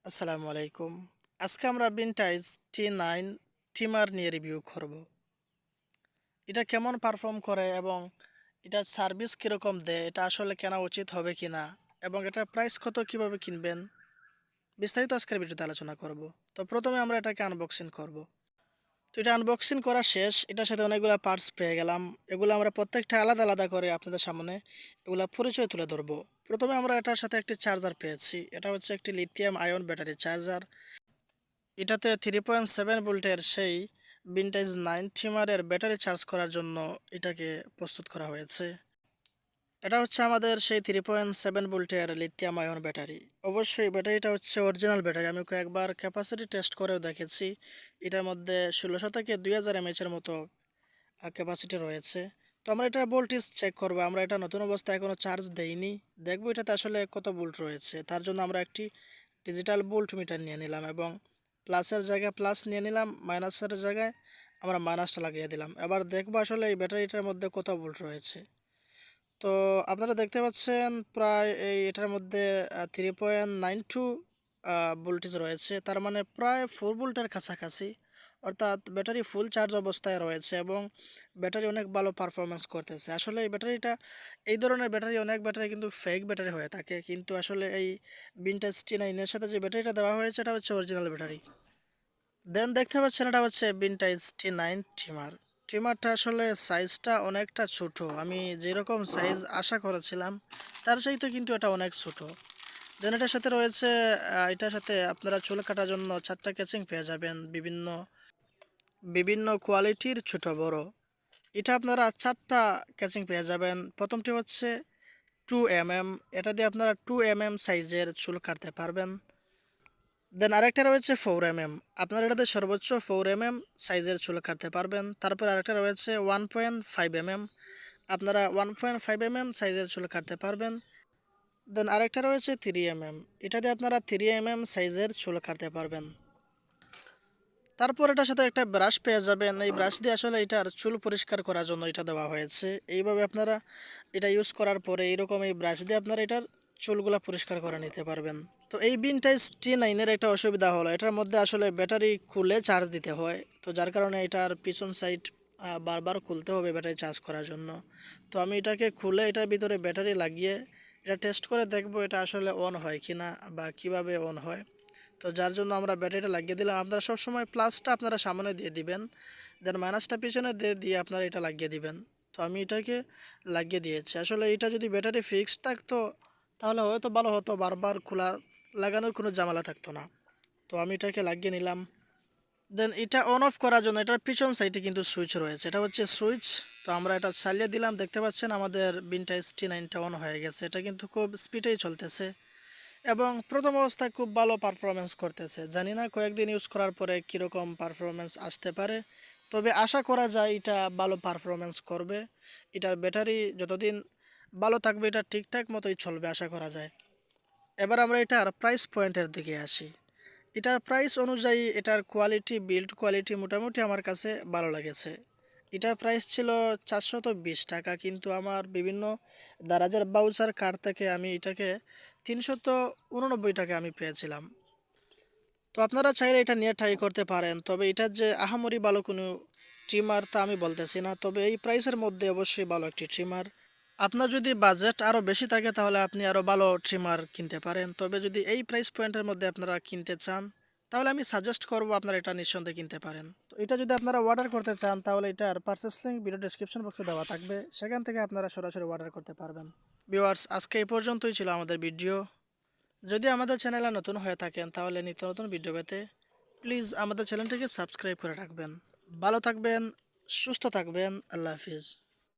আসসালামু আলাইকুম। আজকে আমরা ভিনটেজ T9 ট্রিমার নিয়ে রিভিউ করব। এটা কেমন পারফর্ম করে এবং এটার সার্ভিস কীরকম দেয়, এটা আসলে কেনা উচিত হবে কিনা এবং এটার প্রাইস কত, কিভাবে কিনবেন, বিস্তারিত আজকের ভিডিওতে আলোচনা করব। তো প্রথমে আমরা এটাকে আনবক্সিং করব। তো এটা আনবক্সিং করা শেষ, এটার সাথে অনেকগুলো পার্টস পেয়ে গেলাম। এগুলো আমরা প্রত্যেকটা আলাদা আলাদা করে আপনাদের সামনে এগুলা পরিচয় তুলে ধরবো। প্রথমে আমরা এটার সাথে একটি চার্জার পেয়েছি। এটা হচ্ছে একটি লিথিয়াম আয়ন ব্যাটারি চার্জার। এটাতে 3.7 ভোল্টের সেই ভিনটেজ 9 ট্রিমারের ব্যাটারি চার্জ করার জন্য এটাকে প্রস্তুত করা হয়েছে। এটা হচ্ছে আমাদের সেই 3.7 ভোল্টের লিথিয়াম আয়ন ব্যাটারি। অবশ্যই ব্যাটারিটা হচ্ছে অরিজিনাল ব্যাটারি। আমি কয়েকবার ক্যাপাসিটি টেস্ট করেও দেখেছি। এটার মধ্যে 1600 থেকে 2000 এমএচের মতো ক্যাপাসিটি রয়েছে। তো আমরা এটার ভোল্টেজ চেক করবো। আমরা এটা নতুন অবস্থায় এখনও চার্জ দেইনি, দেখবো এটাতে আসলে কত ভোল্ট রয়েছে। তার জন্য আমরা একটি ডিজিটাল ভোল্ট মিটার নিয়ে নিলাম এবং প্লাসের জায়গায় প্লাস নিয়ে নিলাম, মাইনাসের জায়গায় আমরা মাইনাসটা লাগিয়ে দিলাম। এবার দেখবো আসলে এই ব্যাটারিটার মধ্যে কত ভোল্ট রয়েছে। তো আপনারা দেখতে পাচ্ছেন প্রায় এটার মধ্যে 3.92 ভোল্টেজ রয়েছে, তার মানে প্রায় 4 ভোল্টের কাছাকাছি। অর্থাৎ ব্যাটারি ফুল চার্জ অবস্থায় রয়েছে এবং ব্যাটারি অনেক ভালো পারফরমেন্স করতেছে। আসলে এই ব্যাটারিটা, এই ধরনের ব্যাটারি, অনেক ব্যাটারি কিন্তু ফেক ব্যাটারি হয়ে থাকে, কিন্তু আসলে এই ভিনটেজ T9 এর সাথে যে ব্যাটারিটা দেওয়া হয়েছে এটা হচ্ছে অরিজিনাল ব্যাটারি। দেন দেখতে পাচ্ছেন এটা হচ্ছে ভিনটেজ T9 ট্রিমার। ট্রিমারটা আসলে সাইজটা অনেকটা ছোট। আমি যেরকম সাইজ আশা করেছিলাম তার চাইতে কিন্তু এটা অনেক ছোট। দেন এটার সাথে রয়েছে, এটার সাথে আপনারা চুল কাটার জন্য 4টা ক্যাচিং পেয়ে যাবেন, বিভিন্ন বিভিন্ন কোয়ালিটির ছোট বড়। এটা আপনারা 4টা ক্যাচিং পেয়ে যাবেন। প্রথমটি হচ্ছে 2mm, এটা দিয়ে আপনারা 2mm সাইজের চুল কাটতে পারবেন। দেন আরেকটা রয়েছে 4mm, আপনারা এটাতে সর্বোচ্চ 4mm সাইজের চুল কাটতে পারবেন। তারপর আরেকটা রয়েছে 1.5mm, আপনারা 1.5mm সাইজের চুল কাটতে পারবেন। দেন আরেকটা রয়েছে 3mm, এটা দিয়ে আপনারা 3mm সাইজের চুল কাটতে পারবেন। তারপর এটার সাথে একটা ব্রাশ পেয়ে যাবেন। এই ব্রাশ দিয়ে আসলে এটার চুল পরিষ্কার করার জন্য এটা দেওয়া হয়েছে। এইভাবে আপনারা এটা ইউজ করার পরে এইরকম এই ব্রাশ দিয়ে আপনারা এটার চুলগুলা পরিষ্কার করে নিতে পারবেন। তো এই ভিনটেজ T9 এর একটা অসুবিধা হলো, এটার মধ্যে আসলে ব্যাটারি খুলে চার্জ দিতে হয়। তো যার কারণে এটার পিছন সাইড বারবার খুলতে হবে ব্যাটারি চার্জ করার জন্য। তো আমি এটাকে খুলে এটার ভিতরে ব্যাটারি লাগিয়ে এটা টেস্ট করে দেখব এটা আসলে অন হয় কিনা বা কিভাবে অন হয়। তো যার জন্য আমরা ব্যাটারিটা লাগিয়ে দিলাম। আপনারা সবসময় প্লাসটা আপনারা সামনে দিয়ে দিবেন, দেন মাইনাসটা পিছনে দিয়ে দিয়ে আপনারা এটা লাগিয়ে দিবেন। তো আমি এটাকে লাগিয়ে দিয়েছি। আসলে এটা যদি ব্যাটারি ফিক্সড থাকতো তাহলে হয়তো ভালো হতো, বারবার খোলা লাগানোর কোনো ঝামেলা থাকতো না। তো আমি এটাকে লাগিয়ে নিলাম। দেন এটা অন অফ করার জন্য এটার পিছন সাইডে কিন্তু সুইচ রয়েছে, এটা হচ্ছে সুইচ। তো আমরা এটা চালিয়ে দিলাম, দেখতে পাচ্ছেন আমাদের ভিনটেজ T9টা অন হয়ে গেছে। এটা কিন্তু খুব স্পিডেই চলতেছে এবং প্রথম অবস্থায় খুব ভালো পারফরমেন্স করতেছে। জানি না কয়েকদিন ইউজ করার পরে কীরকম পারফরমেন্স আসতে পারে, তবে আশা করা যায় এটা ভালো পারফরমেন্স করবে। এটার ব্যাটারি যতদিন ভালো থাকবে এটা ঠিকঠাক মতোই চলবে আশা করা যায়। এবার আমরা এটার প্রাইস পয়েন্টের দিকে আসি। এটার প্রাইস অনুযায়ী এটার কোয়ালিটি, বিল্ড কোয়ালিটি মোটামুটি আমার কাছে ভালো লেগেছে। এটার প্রাইস ছিল 420 টাকা, কিন্তু আমার বিভিন্ন দারাজের বাউচার কার্ড থেকে আমি এটাকে 389 টাকা আমি পেয়েছিলাম। তো আপনারা চাইলে এটা নিয়ে ট্রাই করতে পারেন, তবে এটার যে আহামরি ভালো কোনো ট্রিমার তা আমি বলতেছি না, তবে এই প্রাইসের মধ্যে অবশ্যই ভালো একটি ট্রিমার। আপনার যদি বাজেট আরও বেশি থাকে তাহলে আপনি আরও ভালো ট্রিমার কিনতে পারেন, তবে যদি এই প্রাইস পয়েন্টের মধ্যে আপনারা কিনতে চান তাহলে আমি সাজেস্ট করব আপনারা এটা নিঃসন্দেহে কিনতে পারেন। তো এটা যদি আপনারা অর্ডার করতে চান তাহলে এটার পারচেস লিঙ্ক ভিডিও ডেসক্রিপশন বক্সে দেওয়া থাকবে, সেখান থেকে আপনারা সরাসরি অর্ডার করতে পারবেন। ভিউয়ার্স, আজকে এই পর্যন্তই ছিল আমাদের ভিডিও। যদি আমাদের চ্যানেলে নতুন হয়ে থাকেন তাহলে নিত্য নতুন ভিডিও পেতে প্লিজ আমাদের চ্যানেলটিকে সাবস্ক্রাইব করে রাখবেন। ভালো থাকবেন, সুস্থ থাকবেন, আল্লাহ হাফিজ।